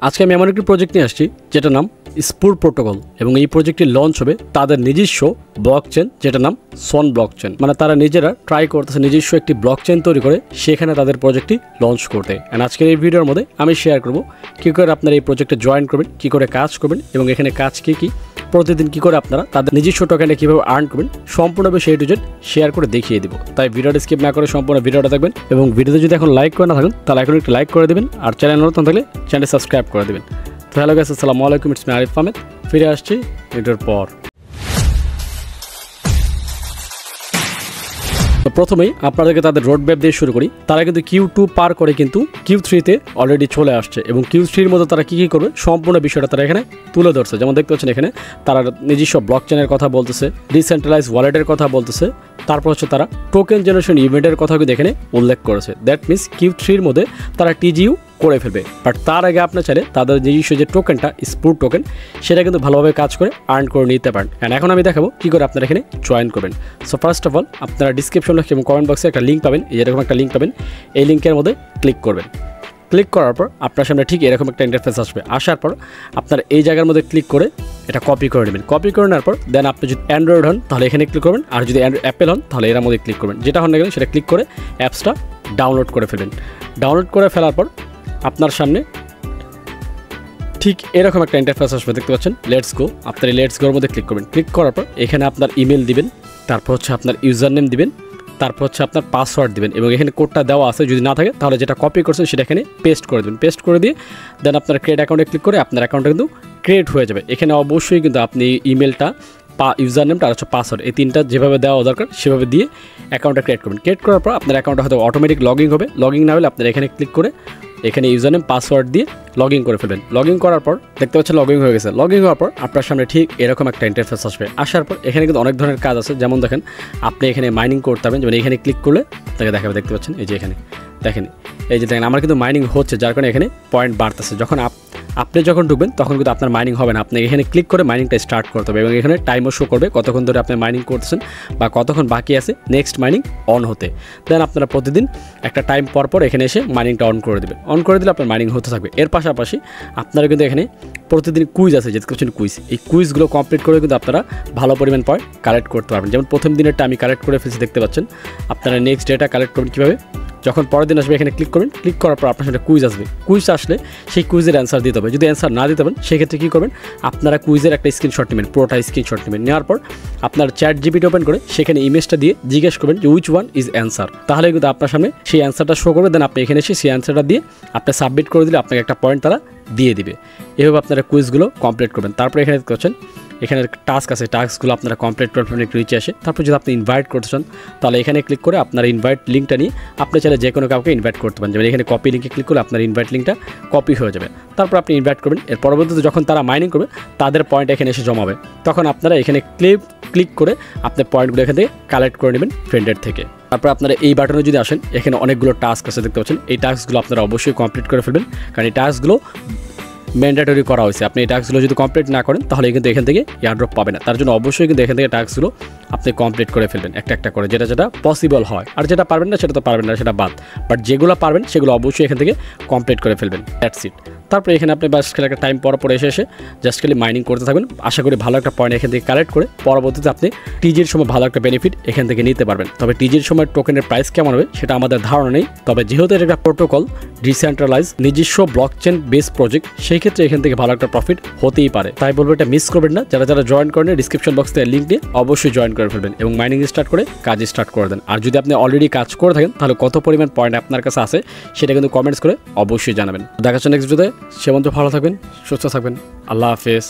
আজকে আমি এমন একটি প্রজেক্ট নিয়ে আসছি যেটার নাম স্পুর প্রোটোকল এবং এই প্রজেক্টটি লঞ্চ হবে তাদের নিজস্ব ব্লকচেন যেটার নাম সন ব্লকচেন। মানে তারা নিজেরা ট্রাই করতেছে নিজস্ব একটি ব্লকচেন তৈরি করে সেখানে তাদের প্রজেক্টটি লঞ্চ করতে। এন্ড আজকের এই ভিডিওর মধ্যে আমি শেয়ার করব কী করে আপনারা এই প্রজেক্টে জয়েন করবেন, কী করে কাজ করবেন এবং এখানে কাজ কী প্রতিদিন কী করে আপনারা তাদের নিজস্ব টোকেনে কীভাবে আর্ন করবেন সম্পূর্ণ বিষয় টু জেড শেয়ার করে দেখিয়ে দিব। তাই ভিডিওটা স্কিপ না করে সম্পূর্ণ ভিডিওটা দেখবেন এবং ভিডিওতে যদি এখন লাইক করে না থাকেন তাহলে এখন একটু লাইক করে দেবেন আর চ্যানেল নতুন থাকলে চ্যানেল সাবস্ক্রাইব করে দেবেন। তো হ্যালো গাইস, আসসালামু আলাইকুম, ইটস মি আরিফ আহমেদ। ফিরে আসছি ভিডিওর পর। তো প্রথমেই আপনাদেরকে তাদের রোড ম্যাপ দিয়ে শুরু করি। তারা কিন্তু Q2 পার করে কিন্তু Q3-তে অলরেডি চলে আসছে এবং Q3-র মধ্যে তারা কী করবে সম্পূর্ণ বিষয়টা তারা এখানে তুলে ধরছে। যেমন দেখতে পাচ্ছেন এখানে তারা নিজস্ব ব্লকচেনের কথা বলতেছে, ডিসেন্ট্রালাইজ ওয়ালেটের কথা বলতেছে, তারপর হচ্ছে তারা টোকেন জেনারেশন ইভেন্টের কথা কিন্তু এখানে উল্লেখ করেছে। দ্যাট মিনস Q3-র মধ্যে তারা TGU করে ফেলবে। বাট তার আগে আপনার চাইলে তাদের নিজস্ব যে টোকেনটা স্পুর টোকেন সেটা কিন্তু ভালোভাবে কাজ করে আর্ন করে নিতে পারেন। অ্যান্ড এখন আমি দেখাবো কী করে আপনারা এখানে জয়েন করবেন। সো ফার্স্ট অফ অল আপনারা ডিসক্রিপশন এবং কমেন্ট বক্সে একটা লিঙ্ক পাবেন, এরকম একটা লিঙ্ক পাবেন। এই লিঙ্কের মধ্যে ক্লিক করবেন। ক্লিক করার পর আপনার সামনে ঠিক এরকম একটা ইন্টারফেস আসবে। আসার পর আপনারা এই জায়গার মধ্যে ক্লিক করে এটা কপি করে নেবেন। কপি করে নেওয়ার পর দেন আপনি যদি অ্যান্ড্রয়েড হন তাহলে এখানে ক্লিক করবেন, আর যদি অ্যাপেল হন তাহলে এর মধ্যে ক্লিক করবেন। যেটা হন না গেলে সেটা ক্লিক করে অ্যাপসটা ডাউনলোড করে ফেলবেন। ডাউনলোড করে ফেলার পর আপনার সামনে ঠিক এরকম একটা ইন্টারফেস আসবে, দেখতে পাচ্ছেন লেটস গো। আপনার এই লেটস গোর মধ্যে ক্লিক করবেন। ক্লিক করার পর এখানে আপনার ইমেল দিবেন, তারপর হচ্ছে আপনার ইউজার নেম দিবেন, তারপর হচ্ছে আপনার পাসওয়ার্ড দিবেন এবং এখানে কোডটা দেওয়া আছে, যদি না থাকে তাহলে যেটা কপি করছেন সেটা এখানে পেস্ট করে দেবেন। পেস্ট করে দিয়ে দেন আপনার ক্রিয়েট অ্যাকাউন্টে ক্লিক করে আপনার অ্যাকাউন্টটা কিন্তু ক্রিয়েট হয়ে যাবে। এখানে অবশ্যই কিন্তু আপনি ইমেলটা, ইউজার নেমটা আর হচ্ছে পাসওয়ার্ড এই তিনটা যেভাবে দেওয়া দরকার সেভাবে দিয়ে অ্যাকাউন্টটা ক্রিয়েট করবেন। ক্রিয়েট করার পর আপনার অ্যাকাউন্টটা হয়তো অটোমেটিক লগইন হবে। লগইন না হলে আপনার এখানে ক্লিক করে এখানে ইউজার নেম পাসওয়ার্ড দিয়ে লগইন করে ফেলবেন। লগইন করার পর দেখতে পাচ্ছেন লগইন হয়ে গেছে। লগইন হওয়ার পর আপনার সামনে ঠিক এরকম একটা ইন্টারফেস আসবে। আসার পর এখানে কিন্তু অনেক ধরনের কাজ আছে। যেমন দেখেন আপনি এখানে মাইনিং করতে পারবেন। যেমন এখানে ক্লিক করলে আপনাকে দেখাবে, দেখতে পাচ্ছেন এই যে এখানে দেখেন, এই যে দেখেন আমার কিন্তু মাইনিং হচ্ছে, যার কারণে এখানে পয়েন্ট বাড়তেছে। যখন আপনি যখন ঢুকবেন তখন কিন্তু আপনার মাইনিং হবে না। আপনি এখানে ক্লিক করে মাইনিংটা স্টার্ট করতে হবে এবং এখানে টাইমও শো করবে কতক্ষণ ধরে আপনি মাইনিং করতেছেন বা কতক্ষণ বাকি আছে নেক্সট মাইনিং অন হতে। দেন আপনারা প্রতিদিন একটা টাইম পর পর এখানে এসে মাইনিংটা অন করে দেবেন। অন করে দিলে আপনার মাইনিং হতে থাকবে। এর পাশাপাশি আপনারা কিন্তু এখানে প্রতিদিন কুইজ আছে, যেতে পাচ্ছেন কুইজ। এই কুইজগুলো কমপ্লিট করে কিন্তু আপনারা ভালো পরিমাণ পয়েন্ট কালেক্ট করতে পারবেন। যেমন প্রথম দিনেরটা আমি কালেক্ট করে ফেলছি, দেখতে পাচ্ছেন। আপনারা নেক্সট ডেটা কালেক্ট করবেন কীভাবে, যখন পরের দিন আসবে এখানে ক্লিক করবেন। ক্লিক করার পর আপনার সাথে কুইজ আসবে। কুইজ আসলে সেই কুইজের অ্যান্সার দিতে হবে। যদি অ্যান্সার না দিতে পারেন সেক্ষেত্রে কী করবেন, আপনারা কুইজের একটা স্ক্রিনশট নেবেন, পুরোটা স্ক্রিনশট নেবেন। নেওয়ার পর আপনার চ্যাট জিপিটি ওপেন করে সেখানে ইমেজটা দিয়ে জিজ্ঞেস করবেন যে উইচ ওয়ান ইজ অ্যান্সার। তাহলে কিন্তু আপনার সামনে সেই অ্যান্সারটা শো করবে। দেন আপনি এখানে এসে সেই অ্যান্সারটা দিয়ে আপনি সাবমিট করে দিলে আপনাকে একটা পয়েন্ট তারা দিয়ে দিবে। এভাবে আপনারা কুইজগুলো কমপ্লিট করবেন। তারপরে এখানে করছেন এখানে টাস্ক আছে, টাস্কগুলো আপনারা কমপ্লিট করবেন একটু নিচে আসে। তারপর যদি আপনি ইনভাইট করতে চান তাহলে এখানে ক্লিক করে আপনার ইনভাইট লিঙ্কটা নিয়ে আপনি চাইলে যে কোনো কাউকে ইনভাইট করতে পারেন। যেমন এখানে কপি লিঙ্কে ক্লিক করলে আপনার ইনভাইট লিঙ্কটা কপি হয়ে যাবে। তারপর আপনি ইনভাইট করবেন। এর পরবর্তীতে যখন তারা মাইনিং করবে তাদের পয়েন্ট এখানে এসে জমাবে, তখন আপনারা এখানে ক্লিক করে আপনার পয়েন্টগুলো এখান থেকে কালেক্ট করে নেবেন ফ্রেন্ডের থেকে। তারপর আপনারা এই বাটনে যদি আসেন এখানে অনেকগুলো টাস্ক আছে, দেখতে পাচ্ছেন। এই টাস্কগুলো আপনারা অবশ্যই কমপ্লিট করে ফেলবেন, কারণ এই টাস্কগুলো ম্যান্ডেটরি করা হয়েছে। আপনি এই টাস্কগুলো যদি কমপ্লিট না করেন তাহলে কিন্তু এখান থেকে এয়ারড্রপ পাবে না। তার জন্য অবশ্যই কিন্তু এখান থেকে টাস্কগুলো আপনি কমপ্লিট করে ফেলবেন একটা একটা করে, যেটা পসিবল হয়। আর যেটা পারবেন না সেটা তো পারবেন না, সেটা বাদ। বাট যেগুলো পারবেন সেগুলো অবশ্যই এখান থেকে কমপ্লিট করে ফেলবেন। That's it. তারপরে এখানে আপনি বাস খেলে একটা টাইম পর এসে জাস্ট খালি মাইনিং করতে থাকবেন। আশা করি ভালো একটা পয়েন্ট এখান থেকে কালেক্ট করে পরবর্তীতে আপনি টিজির সময় ভালো একটা বেনিফিট এখান থেকে নিতে পারবেন। তবে টিজির সময় টোকেনের প্রাইস কেমন হবে সেটা আমাদের ধারণা নেই। তবে যেহেতু এটা একটা প্রোটোকল, ডিসেন্ট্রালাইজ নিজস্ব ব্লকচেন বেস প্রজেক্ট, সেই ক্ষেত্রে এখান থেকে ভালো একটা প্রফিট হতেই পারে। তাই বলবো এটা মিস করবেন না। যারা জয়েন করেন ডিসক্রিপশন বক্স থেকে লিঙ্ক দিয়ে অবশ্যই জয়েন করে ফেলবেন এবং মাইনিং স্টার্ট করে কাজ স্টার্ট করে দেন। আর যদি আপনি অলরেডি কাজ করে থাকেন তাহলে কত পরিমাণ পয়েন্ট আপনার কাছে আছে সেটা কিন্তু কমেন্টস করে অবশ্যই জানাবেন। দেখা হচ্ছে নেক্সট ভিডিওতে। সে পর্যন্ত ভালো থাকবেন, সুস্থ থাকবেন। আল্লাহ হাফেজ।